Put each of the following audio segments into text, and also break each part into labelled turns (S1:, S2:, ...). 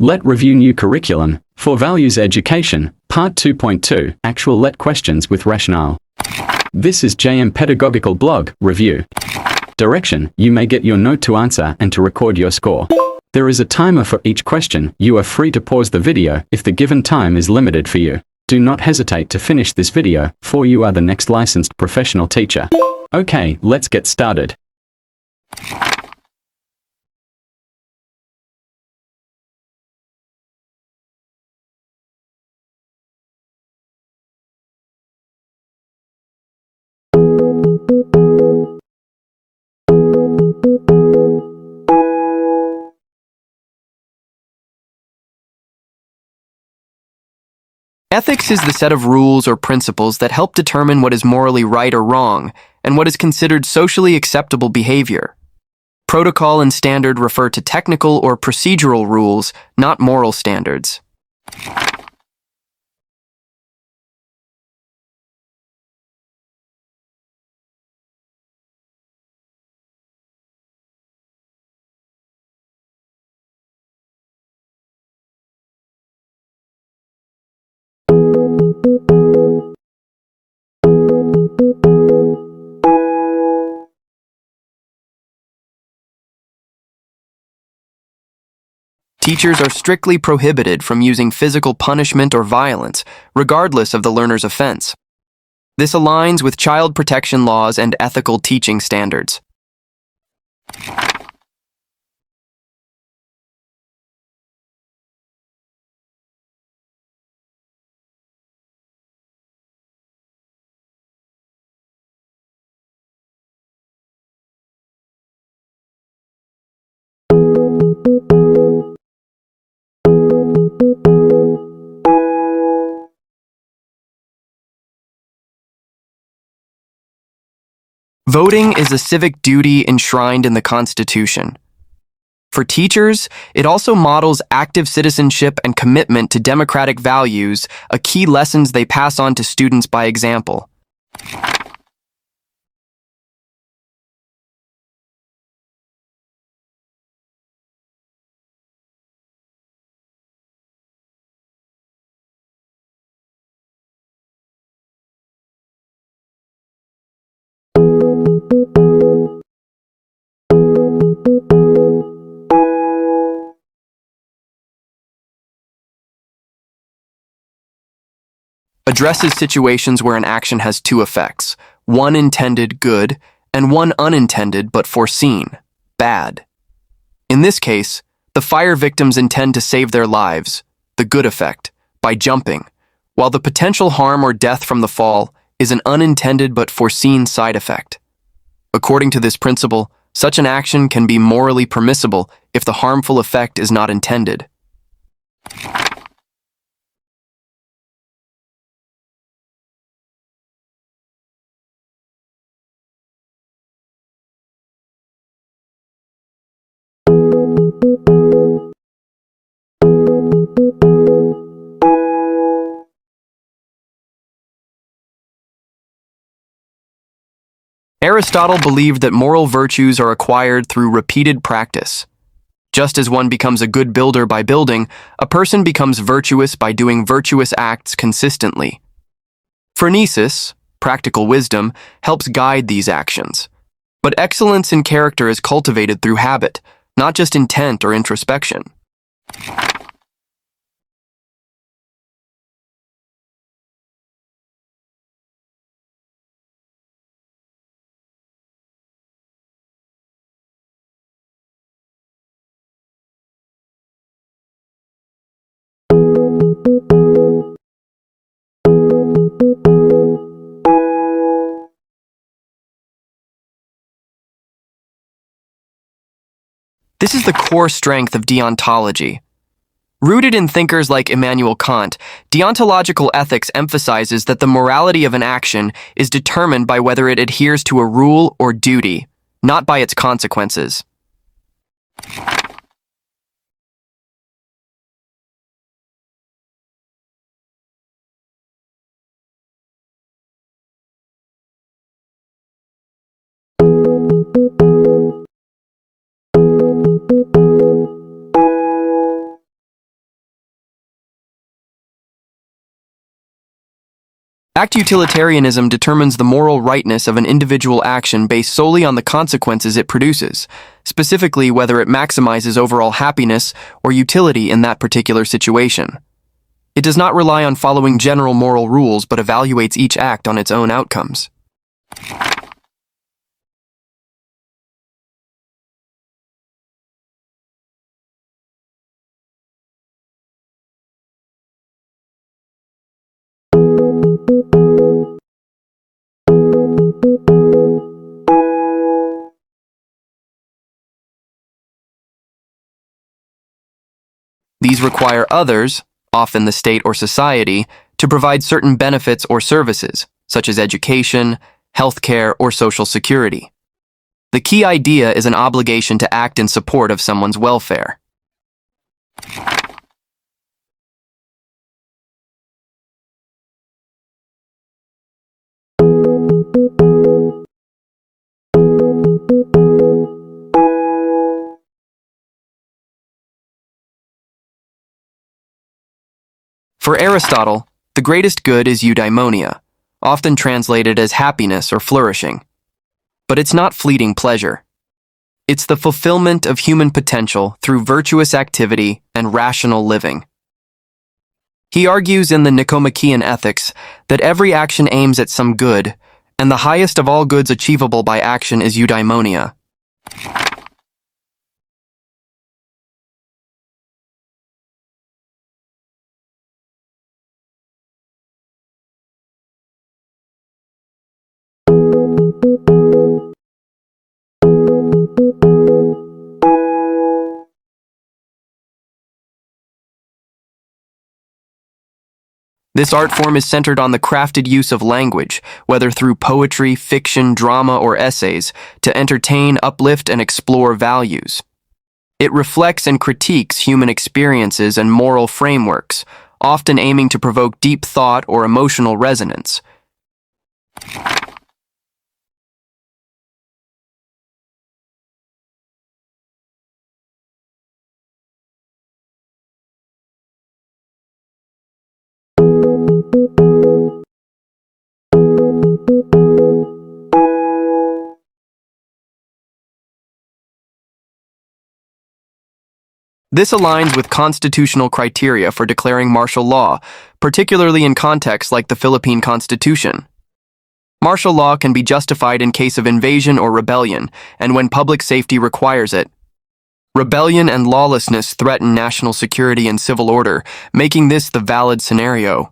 S1: Let review new curriculum for Values Education, Part 2.2, Actual Let questions with Rationale. This is JM Pedagogical Blog Review. Direction: you may get your note to answer and to record your score. There is a timer for each question. You are free to pause the video if the given time is limited for you. Do not hesitate to finish this video, for you are the next licensed professional teacher. Okay, let's get started.
S2: Ethics is the set of rules or principles that help determine what is morally right or wrong, and what is considered socially acceptable behavior. Protocol and standard refer to technical or procedural rules, not moral standards. Teachers are strictly prohibited from using physical punishment or violence, regardless of the learner's offense. This aligns with child protection laws and ethical teaching standards. Voting is a civic duty enshrined in the Constitution. For teachers, it also models active citizenship and commitment to democratic values, a key lessons they pass on to students by example. Addresses situations where an action has two effects, one intended good and one unintended but foreseen bad. In this case, the fire victims intend to save their lives, the good effect, by jumping, while the potential harm or death from the fall is an unintended but foreseen side effect. According to this principle, such an action can be morally permissible if the harmful effect is not intended. Aristotle believed that moral virtues are acquired through repeated practice. Just as one becomes a good builder by building, a person becomes virtuous by doing virtuous acts consistently. Phronesis, practical wisdom, helps guide these actions. But excellence in character is cultivated through habit, not just intent or introspection. This is the core strength of deontology. Rooted in thinkers like Immanuel Kant, deontological ethics emphasizes that the morality of an action is determined by whether it adheres to a rule or duty, not by its consequences. Act utilitarianism determines the moral rightness of an individual action based solely on the consequences it produces, specifically whether it maximizes overall happiness or utility in that particular situation. It does not rely on following general moral rules but evaluates each act on its own outcomes. These require others, often the state or society, to provide certain benefits or services, such as education, healthcare, or social security. The key idea is an obligation to act in support of someone's welfare. For Aristotle, the greatest good is eudaimonia, often translated as happiness or flourishing. But it's not fleeting pleasure. It's the fulfillment of human potential through virtuous activity and rational living. He argues in the Nicomachean Ethics that every action aims at some good, and the highest of all goods achievable by action is eudaimonia. This art form is centered on the crafted use of language, whether through poetry, fiction, drama, or essays, to entertain, uplift, and explore values. It reflects and critiques human experiences and moral frameworks, often aiming to provoke deep thought or emotional resonance. This aligns with constitutional criteria for declaring martial law, particularly in contexts like the Philippine Constitution. Martial law can be justified in case of invasion or rebellion, and when public safety requires it. Rebellion and lawlessness threaten national security and civil order, making this the valid scenario.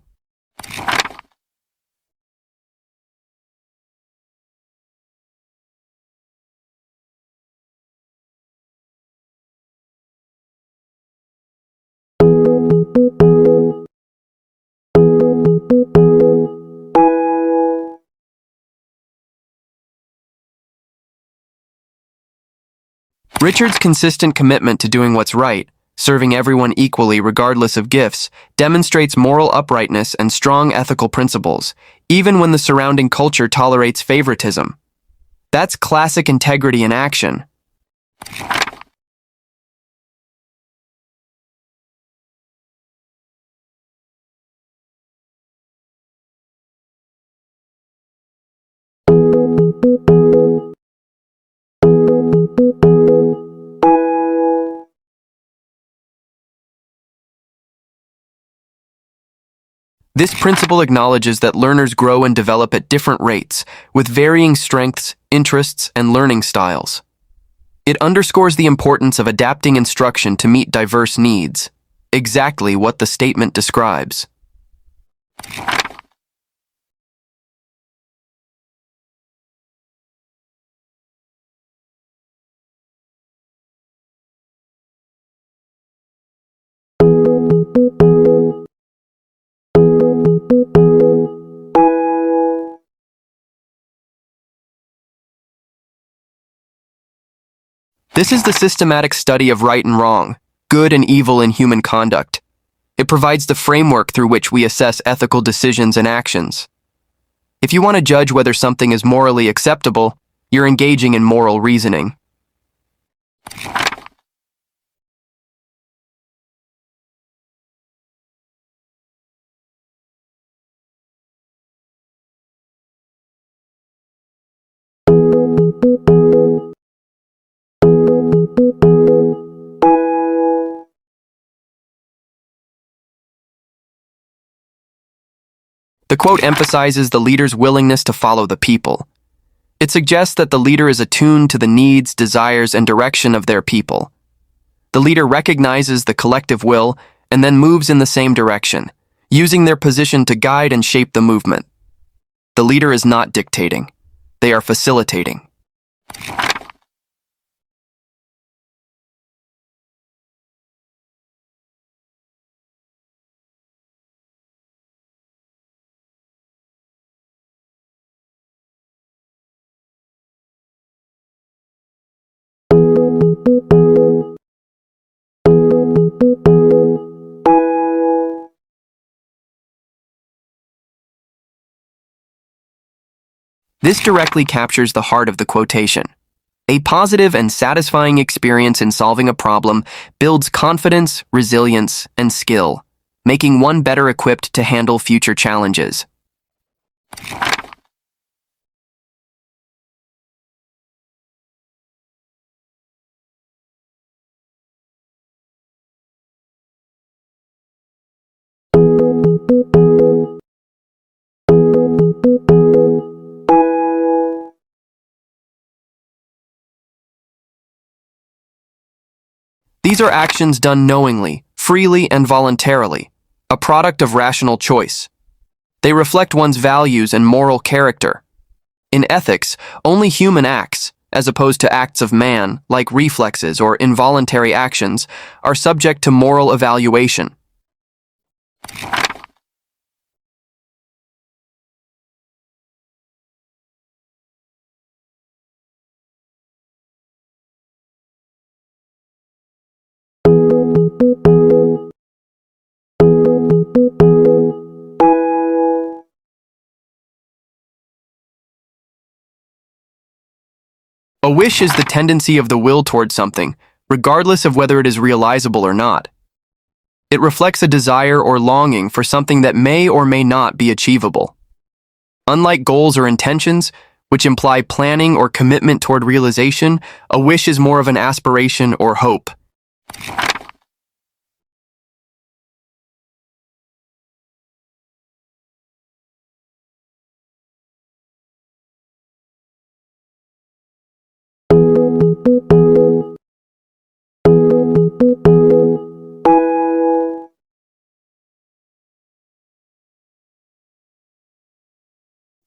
S2: Richard's consistent commitment to doing what's right, serving everyone equally regardless of gifts, demonstrates moral uprightness and strong ethical principles, even when the surrounding culture tolerates favoritism. That's classic integrity in action. This principle acknowledges that learners grow and develop at different rates, with varying strengths, interests, and learning styles. It underscores the importance of adapting instruction to meet diverse needs, exactly what the statement describes. This is the systematic study of right and wrong, good and evil in human conduct. It provides the framework through which we assess ethical decisions and actions. If you want to judge whether something is morally acceptable, you're engaging in moral reasoning. The quote emphasizes the leader's willingness to follow the people. It suggests that the leader is attuned to the needs, desires, and direction of their people. The leader recognizes the collective will and then moves in the same direction, using their position to guide and shape the movement. The leader is not dictating. They are facilitating. This directly captures the heart of the quotation. A positive and satisfying experience in solving a problem builds confidence, resilience, and skill, making one better equipped to handle future challenges. These are actions done knowingly, freely, and voluntarily, a product of rational choice. They reflect one's values and moral character. In ethics, only human acts, as opposed to acts of man, like reflexes or involuntary actions, are subject to moral evaluation. A wish is the tendency of the will toward something, regardless of whether it is realizable or not. It reflects a desire or longing for something that may or may not be achievable. Unlike goals or intentions, which imply planning or commitment toward realization, a wish is more of an aspiration or hope.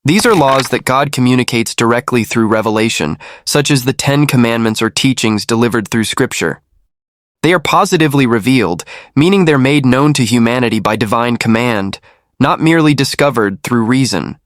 S2: These are laws that God communicates directly through revelation, such as the 10 Commandments or teachings delivered through Scripture. They are positively revealed, meaning they're made known to humanity by divine command, not merely discovered through reason.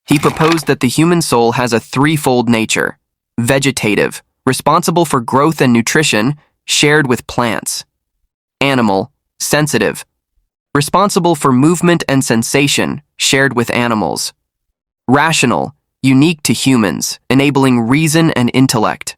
S2: He proposed that the human soul has a threefold nature: vegetative, responsible for growth and nutrition, shared with plants; animal, sensitive, responsible for movement and sensation, shared with animals; rational, unique to humans, enabling reason and intellect.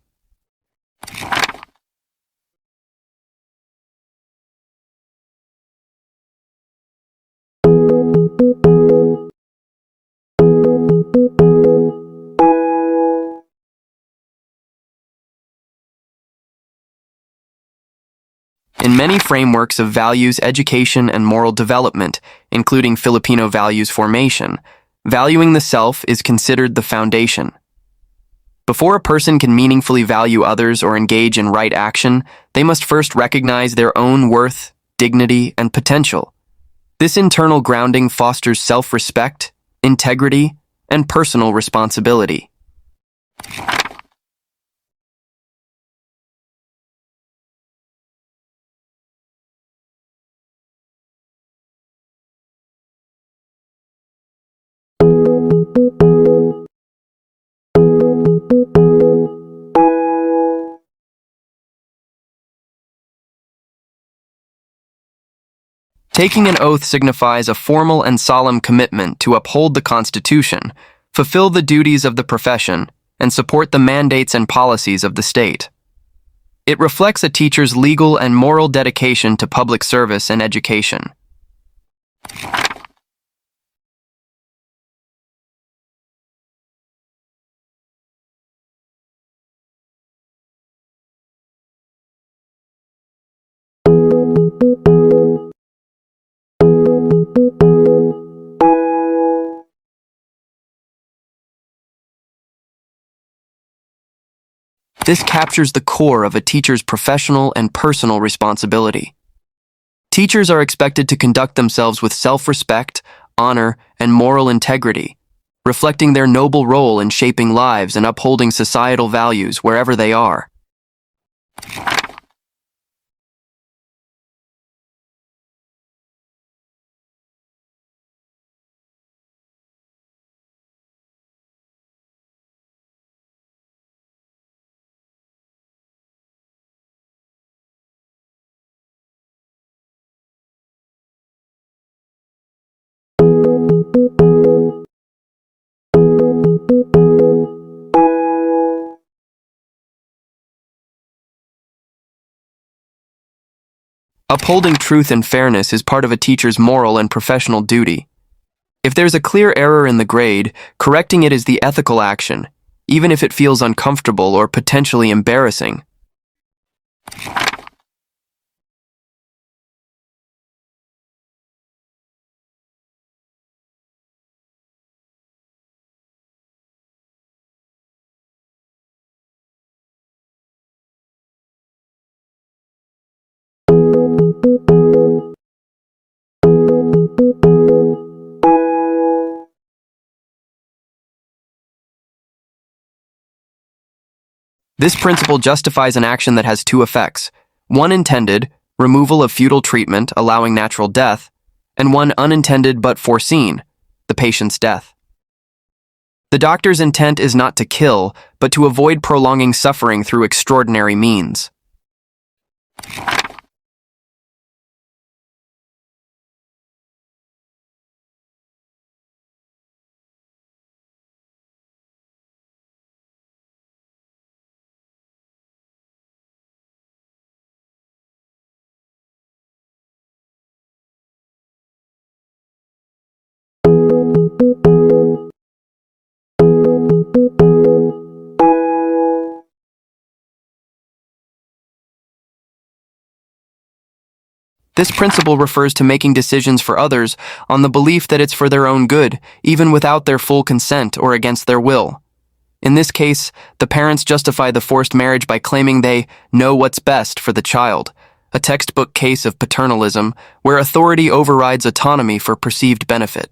S2: In many frameworks of values, education, and moral development, including Filipino values formation, valuing the self is considered the foundation. Before a person can meaningfully value others or engage in right action, they must first recognize their own worth, dignity, and potential. This internal grounding fosters self-respect, integrity, and personal responsibility. Taking an oath signifies a formal and solemn commitment to uphold the Constitution, fulfill the duties of the profession, and support the mandates and policies of the state. It reflects a teacher's legal and moral dedication to public service and education. This captures the core of a teacher's professional and personal responsibility. Teachers are expected to conduct themselves with self-respect, honor, and moral integrity, reflecting their noble role in shaping lives and upholding societal values wherever they are. Upholding truth and fairness is part of a teacher's moral and professional duty. If there's a clear error in the grade, correcting it is the ethical action, even if it feels uncomfortable or potentially embarrassing. This principle justifies an action that has two effects: one intended, removal of futile treatment, allowing natural death, and one unintended but foreseen, the patient's death. The doctor's intent is not to kill, but to avoid prolonging suffering through extraordinary means. This principle refers to making decisions for others on the belief that it's for their own good, even without their full consent or against their will. In this case, the parents justify the forced marriage by claiming they know what's best for the child, a textbook case of paternalism where authority overrides autonomy for perceived benefit.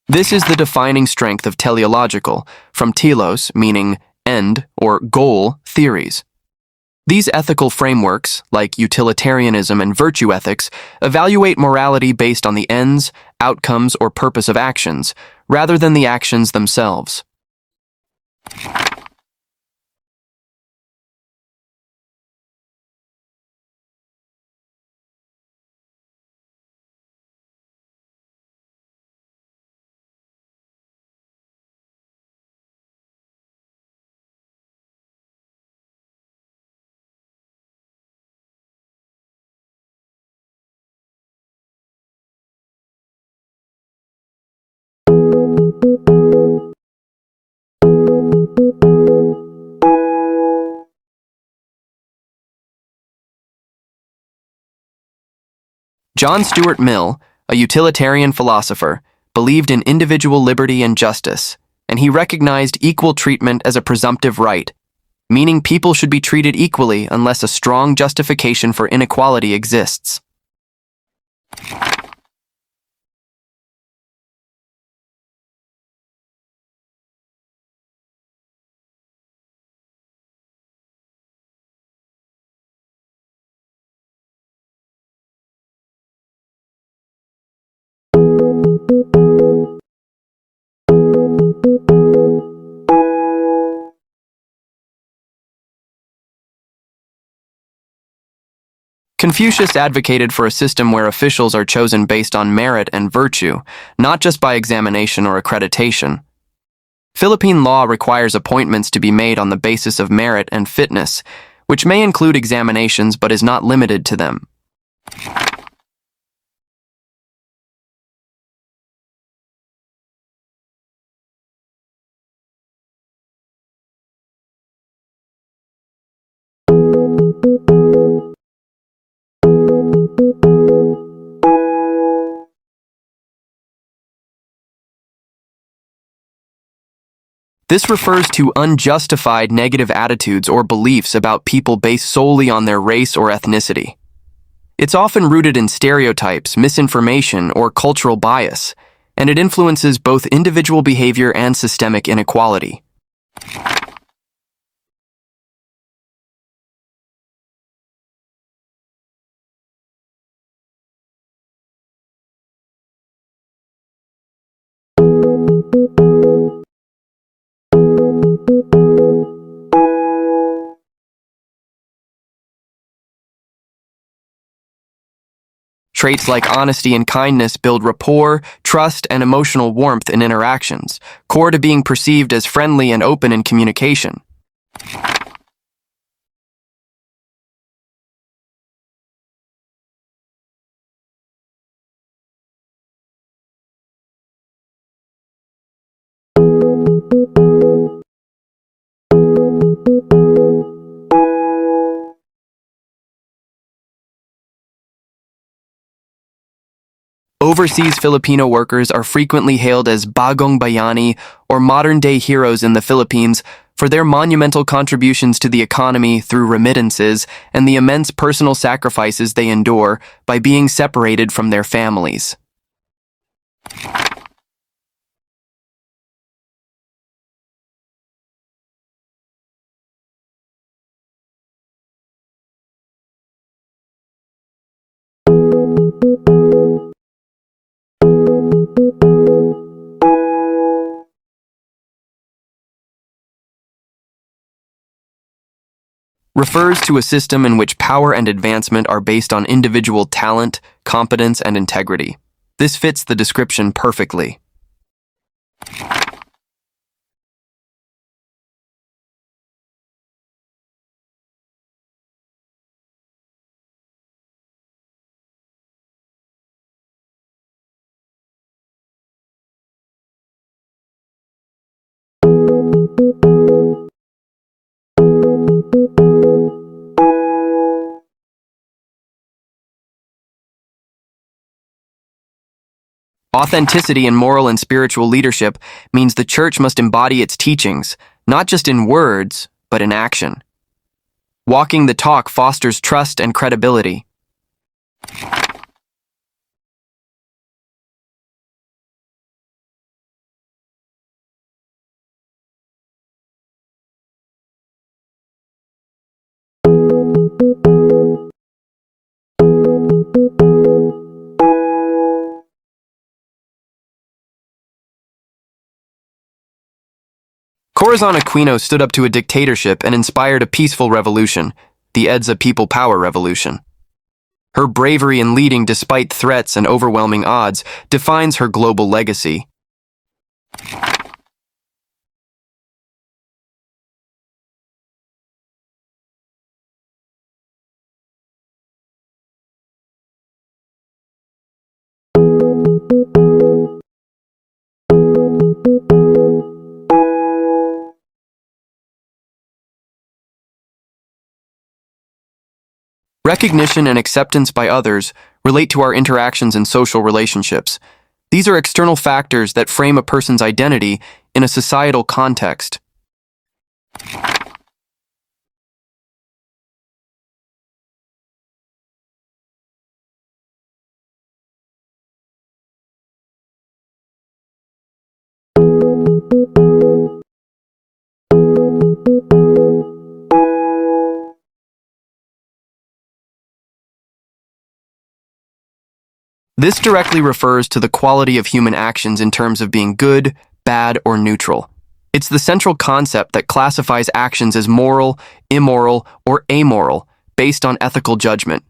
S2: This is the defining strength of teleological, from telos, meaning end or goal, theories. These ethical frameworks, like utilitarianism and virtue ethics, evaluate morality based on the ends, outcomes, or purpose of actions, rather than the actions themselves. John Stuart Mill, a utilitarian philosopher, believed in individual liberty and justice, and he recognized equal treatment as a presumptive right, meaning people should be treated equally unless a strong justification for inequality exists. Confucius advocated for a system where officials are chosen based on merit and virtue, not just by examination or accreditation. Philippine law requires appointments to be made on the basis of merit and fitness, which may include examinations but is not limited to them. This refers to unjustified negative attitudes or beliefs about people based solely on their race or ethnicity. It's often rooted in stereotypes, misinformation, or cultural bias, and it influences both individual behavior and systemic inequality. Traits like honesty and kindness build rapport, trust, and emotional warmth in interactions, core to being perceived as friendly and open in communication. Overseas Filipino workers are frequently hailed as bagong bayani or modern-day heroes in the Philippines for their monumental contributions to the economy through remittances and the immense personal sacrifices they endure by being separated from their families. Refers to a system in which power and advancement are based on individual talent, competence, and integrity. This fits the description perfectly. Authenticity in moral and spiritual leadership means the church must embody its teachings, not just in words, but in action. Walking the talk fosters trust and credibility. Corazon Aquino stood up to a dictatorship and inspired a peaceful revolution, the EDSA People Power Revolution. Her bravery in leading despite threats and overwhelming odds defines her global legacy. Recognition and acceptance by others relate to our interactions and social relationships. These are external factors that frame a person's identity in a societal context. This directly refers to the quality of human actions in terms of being good, bad, or neutral. It's the central concept that classifies actions as moral, immoral, or amoral, based on ethical judgment.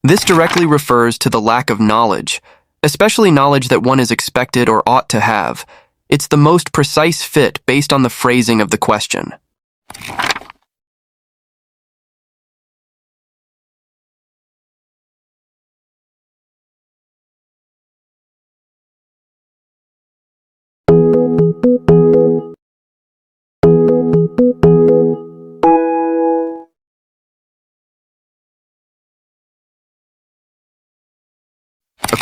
S2: This directly refers to the lack of knowledge, especially knowledge that one is expected or ought to have. It's the most precise fit based on the phrasing of the question.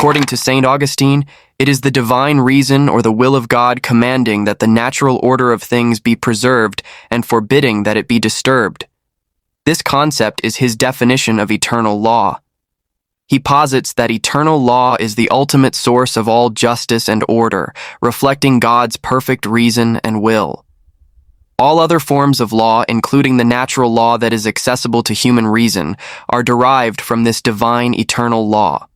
S2: According to St. Augustine, it is the divine reason or the will of God commanding that the natural order of things be preserved and forbidding that it be disturbed. This concept is his definition of eternal law. He posits that eternal law is the ultimate source of all justice and order, reflecting God's perfect reason and will. All other forms of law, including the natural law that is accessible to human reason, are derived from this divine eternal law.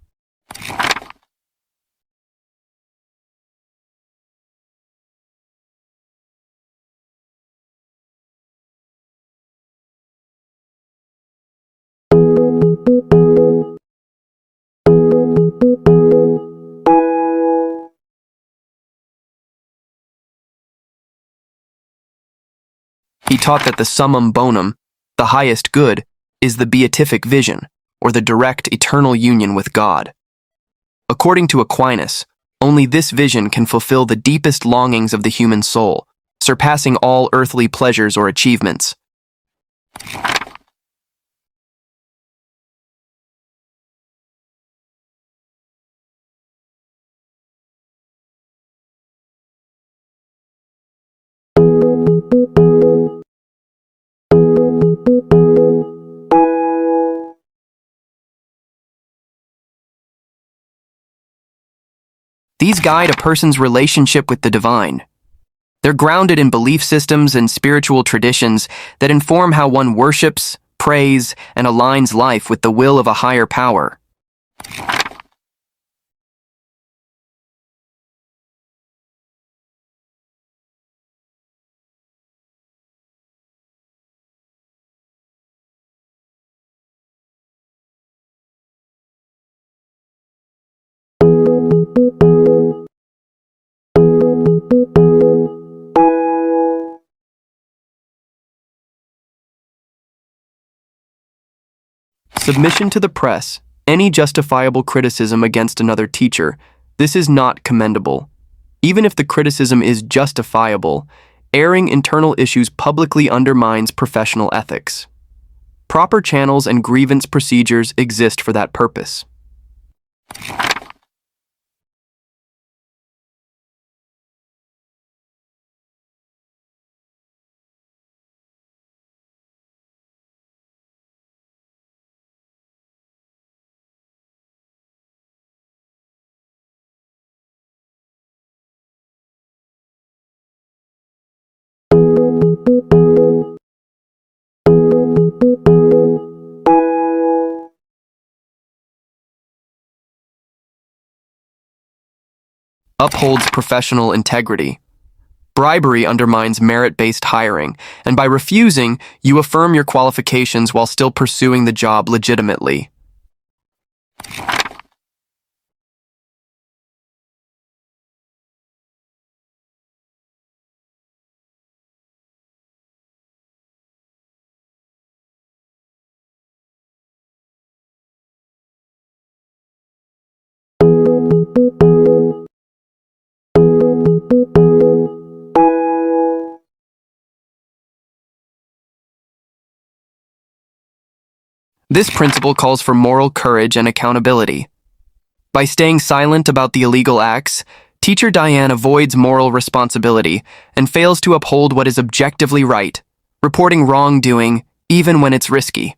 S2: He taught that the summum bonum, the highest good, is the beatific vision, or the direct eternal union with God. According to Aquinas, only this vision can fulfill the deepest longings of the human soul, surpassing all earthly pleasures or achievements. These guide a person's relationship with the divine. They're grounded in belief systems and spiritual traditions that inform how one worships, prays, and aligns life with the will of a higher power. Submission to the press, any justifiable criticism against another teacher, this is not commendable. Even if the criticism is justifiable, airing internal issues publicly undermines professional ethics. Proper channels and grievance procedures exist for that purpose. Upholds professional integrity. Bribery undermines merit-based hiring, and by refusing, you affirm your qualifications while still pursuing the job legitimately. This principle calls for moral courage and accountability. By staying silent about the illegal acts, Teacher Diane avoids moral responsibility and fails to uphold what is objectively right, reporting wrongdoing even when it's risky.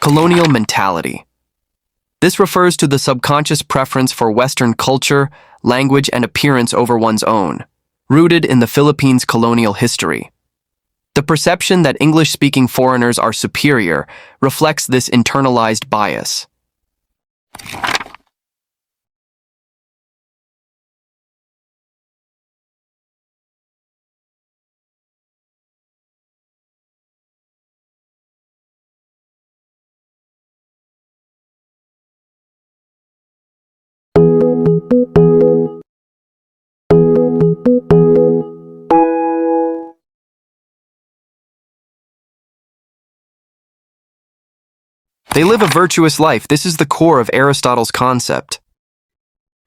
S2: Colonial mentality. This refers to the subconscious preference for Western culture, language, and appearance over one's own, rooted in the Philippines' colonial history. The perception that English-speaking foreigners are superior reflects this internalized bias. They live a virtuous life. This is the core of Aristotle's concept.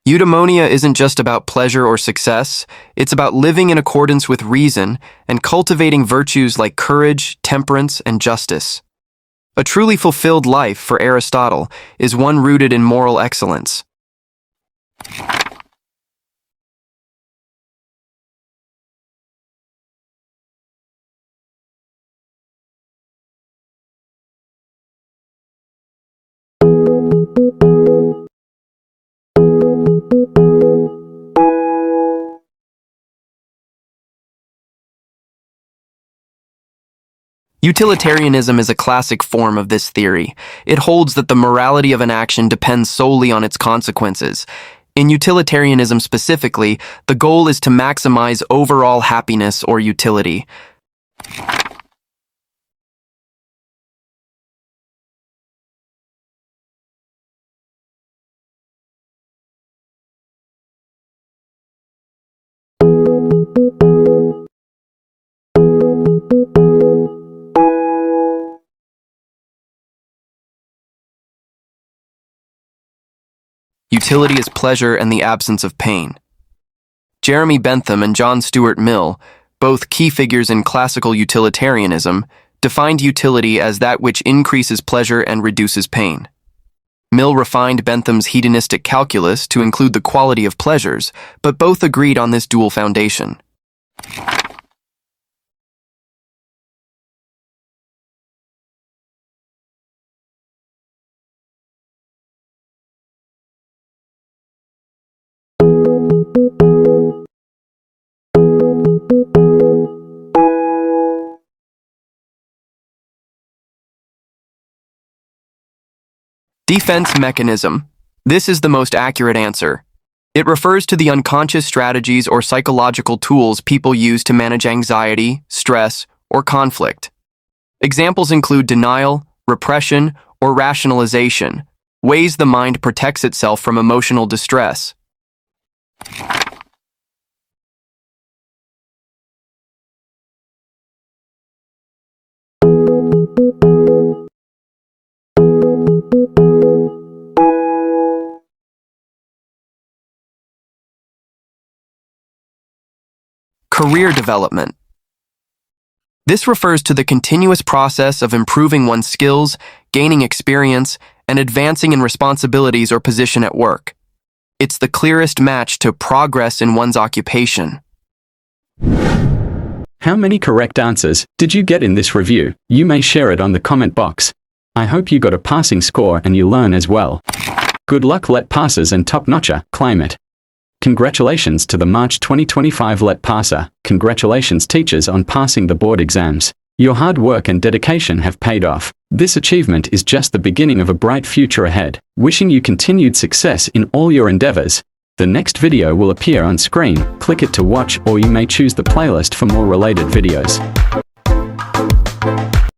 S2: Eudaimonia isn't just about pleasure or success, it's about living in accordance with reason and cultivating virtues like courage, temperance, and justice. A truly fulfilled life, for Aristotle, is one rooted in moral excellence. Utilitarianism is a classic form of this theory. It holds that the morality of an action depends solely on its consequences. In utilitarianism specifically, the goal is to maximize overall happiness or utility. Utility is pleasure and the absence of pain. Jeremy Bentham and John Stuart Mill, both key figures in classical utilitarianism, defined utility as that which increases pleasure and reduces pain. Mill refined Bentham's hedonistic calculus to include the quality of pleasures, but both agreed on this dual foundation. Defense mechanism. This is the most accurate answer. It refers to the unconscious strategies or psychological tools people use to manage anxiety, stress, or conflict. Examples include denial, repression, or rationalization, ways the mind protects itself from emotional distress. Career development. This refers to the continuous process of improving one's skills, gaining experience, and advancing in responsibilities or position at work. It's the clearest match to progress in one's occupation.
S1: How many correct answers did you get in this review? You may share it on the comment box. I hope you got a passing score and you learn as well. Good luck LET passers and top-notcher, claim it. Congratulations to the March 2025 LET passer. Congratulations teachers on passing the board exams. Your hard work and dedication have paid off. This achievement is just the beginning of a bright future ahead. Wishing you continued success in all your endeavors. The next video will appear on screen. Click it to watch, or you may choose the playlist for more related videos.